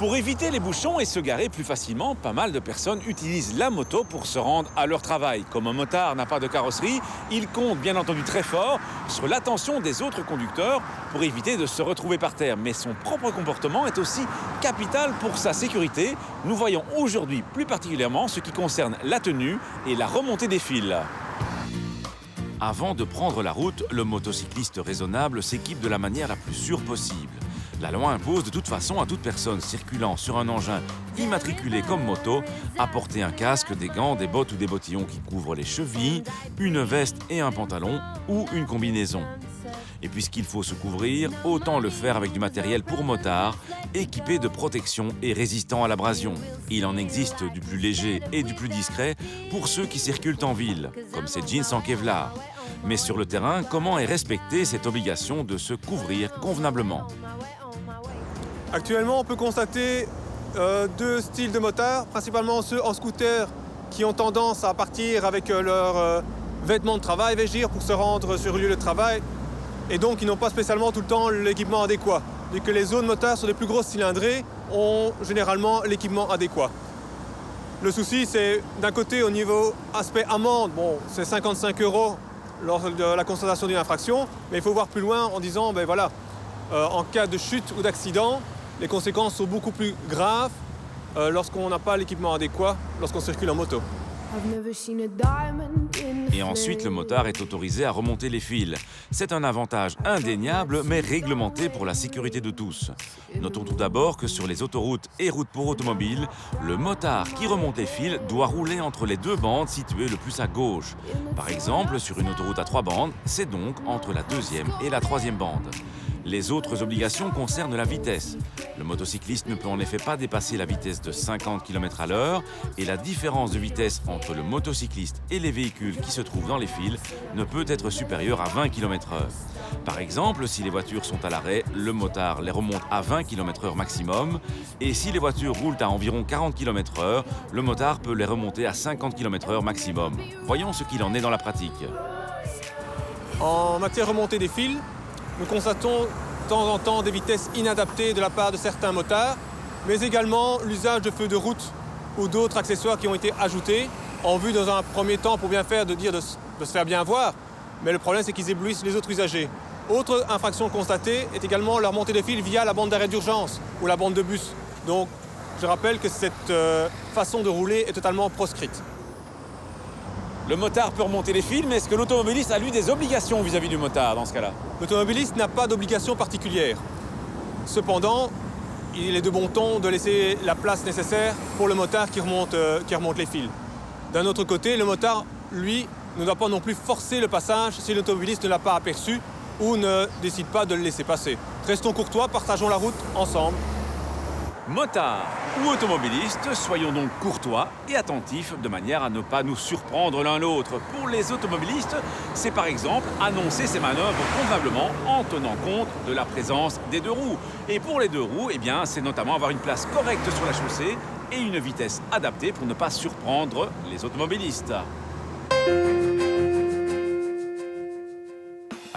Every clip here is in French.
Pour éviter les bouchons et se garer plus facilement, pas mal de personnes utilisent la moto pour se rendre à leur travail. Comme un motard n'a pas de carrosserie, il compte bien entendu très fort sur l'attention des autres conducteurs pour éviter de se retrouver par terre. Mais son propre comportement est aussi capital pour sa sécurité. Nous voyons aujourd'hui plus particulièrement ce qui concerne la tenue et la remontée des fils. Avant de prendre la route, le motocycliste raisonnable s'équipe de la manière la plus sûre possible. La loi impose de toute façon à toute personne circulant sur un engin immatriculé comme moto à porter un casque, des gants, des bottes ou des bottillons qui couvrent les chevilles, une veste et un pantalon ou une combinaison. Et puisqu'il faut se couvrir, autant le faire avec du matériel pour motard, équipé de protection et résistant à l'abrasion. Il en existe du plus léger et du plus discret pour ceux qui circulent en ville, comme ces jeans en Kevlar. Mais sur le terrain, comment est respectée cette obligation de se couvrir convenablement ? Actuellement, on peut constater deux styles de motards, principalement ceux en scooter qui ont tendance à partir avec leurs vêtements de travail, vais-je dire, pour se rendre sur le lieu de travail. Et donc, ils n'ont pas spécialement tout le temps l'équipement adéquat. Et que les zones motards sur les plus grosses cylindrées ont généralement l'équipement adéquat. Le souci, c'est d'un côté, au niveau aspect amende, bon, c'est 55 € lors de la constatation d'une infraction, mais il faut voir plus loin en disant, ben voilà, en cas de chute ou d'accident, les conséquences sont beaucoup plus graves lorsqu'on n'a pas l'équipement adéquat, lorsqu'on circule en moto. Et ensuite, le motard est autorisé à remonter les fils. C'est un avantage indéniable, mais réglementé pour la sécurité de tous. Notons tout d'abord que sur les autoroutes et routes pour automobiles, le motard qui remonte les fils doit rouler entre les deux bandes situées le plus à gauche. Par exemple, sur une autoroute à 3 bandes, c'est donc entre la 2e et la 3e bande. Les autres obligations concernent la vitesse. Le motocycliste ne peut en effet pas dépasser la vitesse de 50 km/h et la différence de vitesse entre le motocycliste et les véhicules qui se trouvent dans les fils ne peut être supérieure à 20 km/h. Par exemple, si les voitures sont à l'arrêt, le motard les remonte à 20 km/h maximum et si les voitures roulent à environ 40 km/h, le motard peut les remonter à 50 km/h maximum. Voyons ce qu'il en est dans la pratique. En matière de remontée des fils, nous constatons de temps en temps des vitesses inadaptées de la part de certains motards, mais également l'usage de feux de route ou d'autres accessoires qui ont été ajoutés en vue dans un premier temps pour bien faire de se faire bien voir. Mais le problème, c'est qu'ils éblouissent les autres usagers. Autre infraction constatée est également leur montée des fils via la bande d'arrêt d'urgence ou la bande de bus. Donc, je rappelle que cette façon de rouler est totalement proscrite. Le motard peut remonter les fils, mais est-ce que l'automobiliste a lui des obligations vis-à-vis du motard dans ce cas-là ? L'automobiliste n'a pas d'obligation particulière. Cependant, il est de bon ton de laisser la place nécessaire pour le motard qui remonte les fils. D'un autre côté, le motard, lui, ne doit pas non plus forcer le passage si l'automobiliste ne l'a pas aperçu ou ne décide pas de le laisser passer. Restons courtois, partageons la route ensemble. Motards ou automobilistes, soyons donc courtois et attentifs de manière à ne pas nous surprendre l'un l'autre. Pour les automobilistes, c'est par exemple annoncer ses manœuvres convenablement en tenant compte de la présence des deux roues. Et pour les deux roues, eh bien, c'est notamment avoir une place correcte sur la chaussée et une vitesse adaptée pour ne pas surprendre les automobilistes.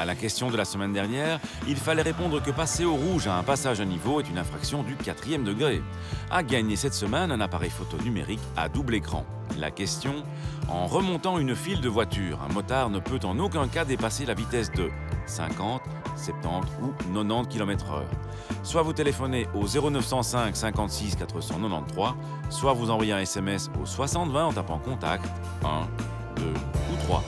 À la question de la semaine dernière, il fallait répondre que passer au rouge à un passage à niveau est une infraction du 4e degré. A gagné cette semaine un appareil photo numérique à double écran. La question, en remontant une file de voitures, un motard ne peut en aucun cas dépasser la vitesse de 50, 70 ou 90 km/h. Soit vous téléphonez au 0905 56 493, soit vous envoyez un SMS au 6020 en tapant contact 1, 2 ou 3.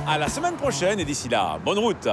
À la semaine prochaine et d'ici là, bonne route!